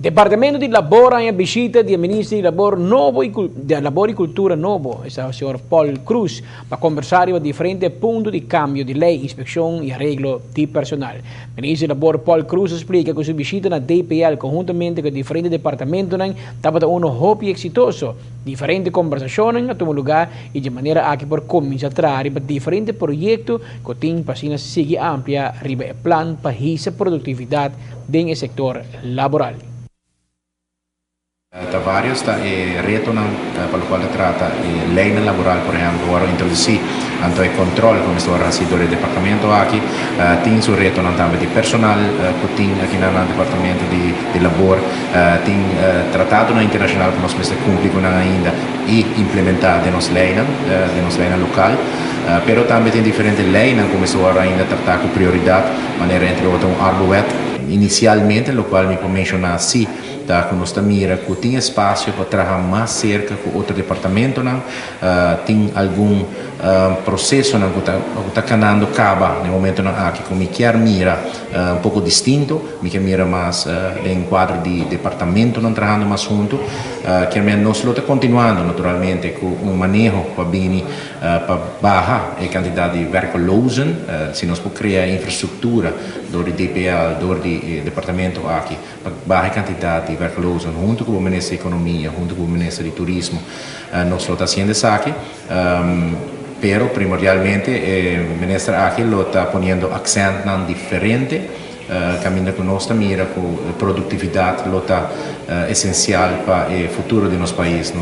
Departamento di Lavoro a visita del Ministro di Lavoro e Cultura Novo, il signor Paul Cruz, para conversar sobre diferentes puntos de cambio de lei, inspecção e arreglo de personal. O Ministro de Lavoro Paul Cruz explica que sua visita na DPL conjuntamente com diferentes departamentos estava um hobby exitoso. Diferentes conversações tomam lugar e de maneira que por começar a trazer para diferentes projetos que têm para seguir amplia riba plan para essa produtividade no setor laboral. Há vários retos para o qual trata lei laboral, por exemplo, agora introduzir anto o controle como estou a do departamento aqui, tem o reto também de personal, que tem aqui no departamento de labor, tem tratado internacional que nós precisamos cumprir ainda e implementar de nossa lei local, pero também tem diferentes leis como estou ainda tratar com prioridade, maneira entre outras arduet inicialmente, no qual me pode mencionar assim. Com nossa mira, que tem espaço para trabalhar mais cerca com outro departamento, tem algum processo que está canando caba no momento aqui, que me quer mira pouco distinto, me quer mira mais em quadro de departamento, não trabalhando mais junto, que nós está continuando naturalmente com manejo para bem para baixar a quantidade de werklozen, se nós podemos criar infraestrutura do DPL, do departamento aqui, para baixar a quantidade de werklozen, junto com o Ministério da Economia, junto com o Ministério do Turismo, nós está fazendo isso aqui. Pero primordialmente o ministro aqui está ponendo accent na diferente, caminhando com nossa mira, com produtividade, está essencial para o futuro de nosso país.